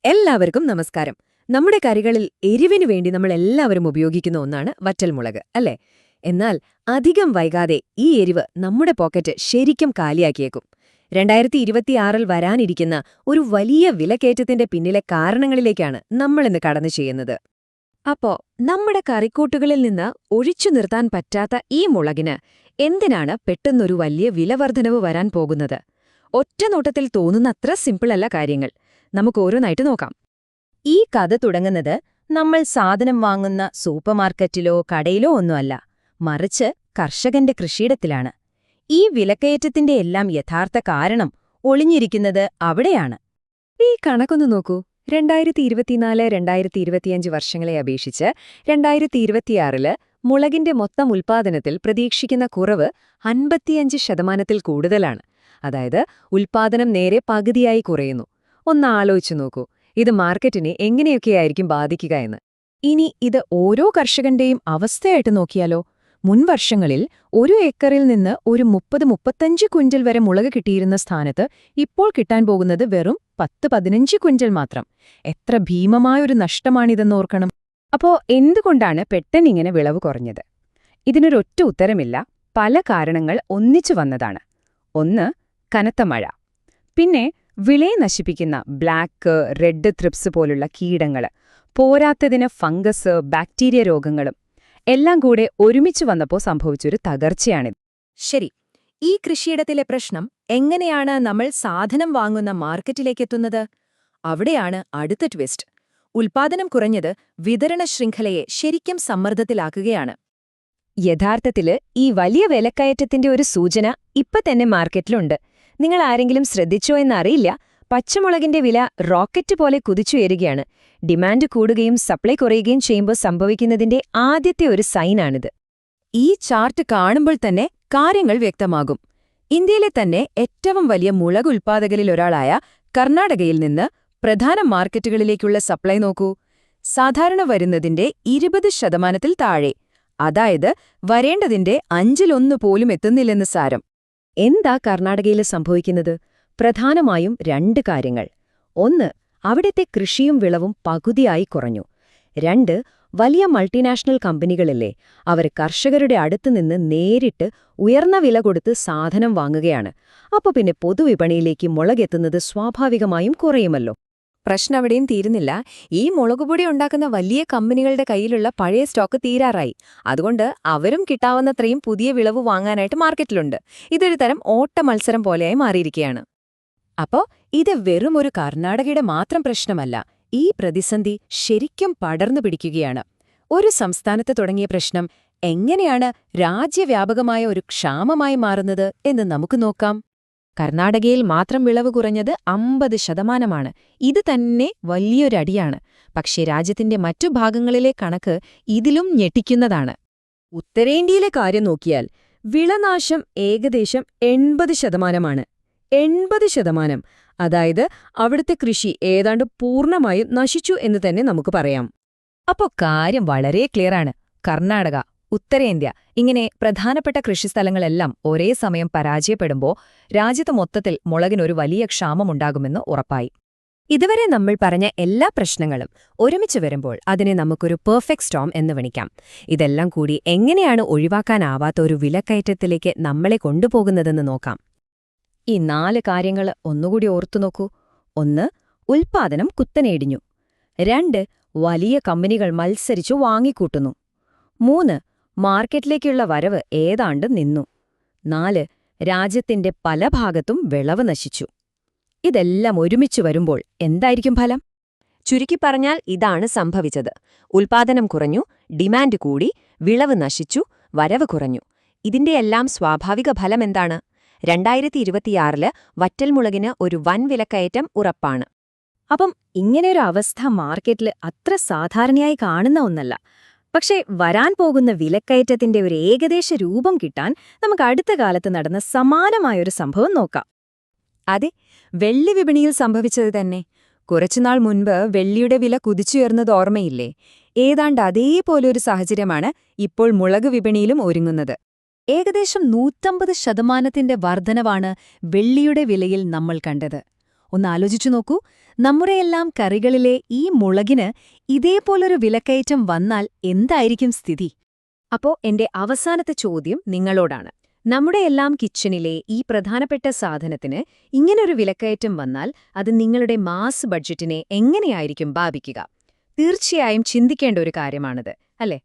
എല്ലാവർക്കും നമസ്കാരം. നമ്മുടെ കറികളിൽ എരിവിനു വേണ്ടി നമ്മൾ എല്ലാവരും ഉപയോഗിക്കുന്ന ഒന്നാണ് വറ്റൽമുളക്, അല്ലേ? എന്നാൽ അധികം വൈകാതെ ഈ എരിവ് നമ്മുടെ പോക്കറ്റ് ശരിക്കും കാലിയാക്കിയേക്കും. 2026-ൽ വരാനിരിക്കുന്ന ഒരു വലിയ വിലക്കയറ്റത്തിന്റെ പിന്നിലെ കാരണങ്ങളിലേക്കാണ് നമ്മളിന്ന് കടന്നു ചെയ്യുന്നത്. അപ്പോ നമ്മുടെ കറിക്കൂട്ടുകളിൽ നിന്ന് ഒഴിച്ചു നിർത്താൻ പറ്റാത്ത ഈ മുളകിന് എന്തിനാണ് പെട്ടെന്നൊരു വലിയ വിലവർദ്ധനവ് വരാൻ പോകുന്നത്? ഒറ്റനോട്ടത്തിൽ തോന്നുന്നത്ര സിമ്പിളല്ല കാര്യങ്ങൾ. നമുക്ക് ഓരോന്നായിട്ട് നോക്കാം. ഈ കഥ തുടങ്ങുന്നത് നമ്മൾ സാധനം വാങ്ങുന്ന സൂപ്പർമാർക്കറ്റിലോ കടയിലോ ഒന്നുമല്ല, മറിച്ച് കർഷകന്റെ കൃഷിയിടത്തിലാണ്. ഈ വിലക്കയറ്റത്തിന്റെ എല്ലാം യഥാർത്ഥ കാരണം ഒളിഞ്ഞിരിക്കുന്നത് അവിടെയാണ്. ഈ കണക്കൊന്ന് നോക്കൂ. 2024-2025 വർഷങ്ങളെ അപേക്ഷിച്ച് 2026-ല് മുളകിന്റെ മൊത്തം ഉൽപ്പാദനത്തിൽ പ്രതീക്ഷിക്കുന്ന കുറവ് 55% കൂടുതലാണ്. അതായത് ഉൽപ്പാദനം നേരെ പകുതിയായി കുറയുന്നു. ഒന്ന് ആലോചിച്ചു നോക്കൂ, ഇത് മാർക്കറ്റിനെ എങ്ങനെയൊക്കെയായിരിക്കും ബാധിക്കുക എന്ന്. ഇനി ഇത് ഓരോ കർഷകന്റെയും അവസ്ഥയായിട്ട് നോക്കിയാലോ? മുൻവർഷങ്ങളിൽ ഒരു ഏക്കറിൽ നിന്ന് ഒരു 30-35 ക്വിന്റൽ വരെ മുളക് കിട്ടിയിരുന്ന സ്ഥാനത്ത് ഇപ്പോൾ കിട്ടാൻ പോകുന്നത് വെറും 10-15 ക്വിന്റൽ മാത്രം. എത്ര ഭീമമായൊരു നഷ്ടമാണിതെന്നോർക്കണം. അപ്പോ എന്തുകൊണ്ടാണ് പെട്ടെന്നിങ്ങനെ വിളവ് കുറഞ്ഞത്? ഇതിനൊരൊറ്റ ഉത്തരമില്ല. പല കാരണങ്ങൾ ഒന്നിച്ചു വന്നതാണ്. ഒന്ന്, കനത്ത മഴ. പിന്നെ വിളയെ നശിപ്പിക്കുന്ന ബ്ലാക്ക്, റെഡ് ത്രിപ്സ് പോലുള്ള കീടങ്ങൾ. പോരാത്തതിന് ഫംഗസ്, ബാക്ടീരിയ രോഗങ്ങളും. എല്ലാം കൂടെ ഒരുമിച്ച് വന്നപ്പോൾ സംഭവിച്ചൊരു തകർച്ചയാണിത്. ശരി, ഈ കൃഷിയിടത്തിലെ പ്രശ്നം എങ്ങനെയാണ് നമ്മൾ സാധനം വാങ്ങുന്ന മാർക്കറ്റിലേക്കെത്തുന്നത്? അവിടെയാണ് അടുത്ത ട്വിസ്റ്റ്. ഉൽപ്പാദനം കുറഞ്ഞത് വിതരണ ശൃംഖലയെ ശരിക്കും സമ്മർദ്ദത്തിലാക്കുകയാണ്. യഥാർത്ഥത്തില് ഈ വലിയ വിലക്കയറ്റത്തിന്റെ ഒരു സൂചന ഇപ്പൊ തന്നെ മാർക്കറ്റിലുണ്ട്. നിങ്ങൾ ആരെങ്കിലും ശ്രദ്ധിച്ചോ എന്നറിയില്ല, പച്ചമുളകിന്റെ വില റോക്കറ്റ് പോലെ കുതിച്ചുയരുകയാണ്. ഡിമാൻഡ് കൂടുകയും സപ്ലൈ കുറയുകയും ചെയ്യുമ്പോൾ സംഭവിക്കുന്നതിന്റെ ആദ്യത്തെ ഒരു സൈനാണിത്. ഈ ചാർട്ട് കാണുമ്പോൾ തന്നെ കാര്യങ്ങൾ വ്യക്തമാകും. ഇന്ത്യയിലെ തന്നെ ഏറ്റവും വലിയ മുളക് ഉൽപ്പാദകരിലൊരാളായ കർണാടകയിൽ നിന്ന് പ്രധാന മാർക്കറ്റുകളിലേക്കുള്ള സപ്ലൈ നോക്കൂ. സാധാരണ വരുന്നതിന്റെ 20% താഴെ. അതായത് വരേണ്ടതിന്റെ 1/5 പോലും എത്തുന്നില്ലെന്ന് സാരം. എന്താ കർണാടകയിൽ സംഭവിക്കുന്നത്? പ്രധാനമായും 2 കാര്യങ്ങൾ. ഒന്ന്, അവിടുത്തെ കൃഷിയും വിളവും പകുതിയായി കുറഞ്ഞു. 2, വലിയ മൾട്ടിനാഷണൽ കമ്പനികളില്ലേ, അവർ കർഷകരുടെ അടുത്തുനിന്ന് നേരിട്ട് ഉയർന്ന വില കൊടുത്ത് സാധനം വാങ്ങുകയാണ്. അപ്പോൾ പിന്നെ പൊതുവിപണിയിലേക്ക് മുളകെത്തുന്നത് സ്വാഭാവികമായും കുറയുമല്ലോ. പ്രശ്നം അവിടെയും തീരുന്നില്ല. ഈ മുളകുപൊടി ഉണ്ടാക്കുന്ന വലിയ കമ്പനികളുടെ കയ്യിലുള്ള പഴയ സ്റ്റോക്ക് തീരാറായി. അതുകൊണ്ട് അവരും കിട്ടാവുന്നത്രയും പുതിയ വിളവ് വാങ്ങാനായിട്ട് മാർക്കറ്റിലുണ്ട്. ഇതൊരു തരം ഓട്ട മത്സരം പോലെയായി മാറിയിരിക്കുകയാണ്. അപ്പോ ഇത് വെറും ഒരു കർണാടകയുടെ മാത്രം പ്രശ്നമല്ല. ഈ പ്രതിസന്ധി ശരിക്കും പടർന്നു പിടിക്കുകയാണ്. ഒരു സംസ്ഥാനത്ത് തുടങ്ങിയ പ്രശ്നം എങ്ങനെയാണ് രാജ്യവ്യാപകമായ ഒരു ക്ഷാമമായി മാറുന്നത് എന്ന് നമുക്ക് നോക്കാം. കർണാടകയിൽ മാത്രം വിളവ് കുറഞ്ഞത് 50%. ഇത് തന്നെ വലിയൊരടിയാണ്. പക്ഷേ രാജ്യത്തിന്റെ മറ്റു ഭാഗങ്ങളിലെ കണക്ക് ഇതിലും ഞെട്ടിക്കുന്നതാണ്. ഉത്തരേന്ത്യയിലെ കാര്യം നോക്കിയാൽ വിളനാശം ഏകദേശം 80%. 80%! അതായത് അവിടുത്തെ കൃഷി ഏതാണ്ട് പൂർണ്ണമായും നശിച്ചു എന്ന് തന്നെ നമുക്ക് പറയാം. അപ്പോ കാര്യം വളരെ ക്ലിയറാണ്. കർണാടക, ഉത്തരേന്ത്യ ഇങ്ങനെ പ്രധാനപ്പെട്ട കൃഷിസ്ഥലങ്ങളെല്ലാം ഒരേ സമയം പരാജയപ്പെടുമ്പോൾ രാജ്യത്ത് മൊത്തത്തിൽ മുളകിനൊരു വലിയ ക്ഷാമമുണ്ടാകുമെന്ന് ഉറപ്പായി. ഇതുവരെ നമ്മൾ പറഞ്ഞ എല്ലാ പ്രശ്നങ്ങളും ഒരുമിച്ച് വരുമ്പോൾ അതിനെ നമുക്കൊരു പെർഫെക്റ്റ് സ്റ്റോം എന്ന് വിളിക്കാം. ഇതെല്ലാം കൂടി എങ്ങനെയാണ് ഒഴിവാക്കാനാവാത്ത ഒരു വിലക്കയറ്റത്തിലേക്ക് നമ്മളെ കൊണ്ടുപോകുന്നതെന്ന് നോക്കാം. ഈ 4 കാര്യങ്ങൾ ഒന്നുകൂടി ഓർത്തുനോക്കൂ. 1, ഉൽപ്പാദനം കുത്തനെയിടിഞ്ഞു. 2, വലിയ കമ്പനികൾ മത്സരിച്ചു വാങ്ങിക്കൂട്ടുന്നു. 3, മാർക്കറ്റിലേക്കുള്ള വരവ് ഏതാണ്ട് നിന്നു. 4, രാജ്യത്തിന്റെ പല ഭാഗത്തും വിളവ് നശിച്ചു. ഇതെല്ലാം ഒരുമിച്ചു വരുമ്പോൾ എന്തായിരിക്കും ഫലം? ചുരുക്കി പറഞ്ഞാൽ ഇതാണ് സംഭവിച്ചത്. ഉൽപ്പാദനം കുറഞ്ഞു, ഡിമാൻഡ് കൂടി, വിളവ് നശിച്ചു, വരവ് കുറഞ്ഞു. ഇതിന്റെയെല്ലാം സ്വാഭാവിക ഫലം എന്താണ്? 2026-ല് വറ്റൽമുളകിന് ഒരു വൻ വിലക്കയറ്റം ഉറപ്പാണ്. അപ്പം ഇങ്ങനെയൊരു അവസ്ഥ മാർക്കറ്റിൽ അത്ര സാധാരണയായി കാണുന്ന ഒന്നല്ല. പക്ഷേ വരാൻ പോകുന്ന വിലക്കയറ്റത്തിന്റെ ഒരു ഏകദേശ രൂപം കിട്ടാൻ നമുക്ക് അടുത്ത കാലത്ത് നടന്ന സമാനമായൊരു സംഭവം നോക്കാം. അതെ, വെള്ളി വിപണിയിൽ സംഭവിച്ചത് തന്നെ. കുറച്ചുനാൾ മുൻപ് വെള്ളിയുടെ വില കുതിച്ചുയർന്നത് ഓർമ്മയില്ലേ? ഏതാണ്ട് അതേപോലൊരു സാഹചര്യമാണ് ഇപ്പോൾ മുളക് വിപണിയിലും ഒരുങ്ങുന്നത്. ഏകദേശം 150% വർധനവാണ് വെള്ളിയുടെ വിലയിൽ നമ്മൾ കണ്ടത്. ഒന്ന് ആലോചിച്ചു നോക്കൂ, നമ്മുടെയെല്ലാം കറികളിലെ ഈ മുളകിന് ഇതേപോലൊരു വിലക്കയറ്റം വന്നാൽ എന്തായിരിക്കും സ്ഥിതി? അപ്പോ എന്റെ അവസാനത്തെ ചോദ്യം നിങ്ങളോടാണ്. നമ്മുടെയെല്ലാം കിച്ചണിലെ ഈ പ്രധാനപ്പെട്ട സാധനത്തിന് ഇങ്ങനൊരു വിലക്കയറ്റം വന്നാൽ അത് നിങ്ങളുടെ മാസ് ബഡ്ജറ്റിനെ എങ്ങനെയായിരിക്കും ബാധിക്കുക? തീർച്ചയായും ചിന്തിക്കേണ്ട ഒരു കാര്യമാണിത്, അല്ലേ?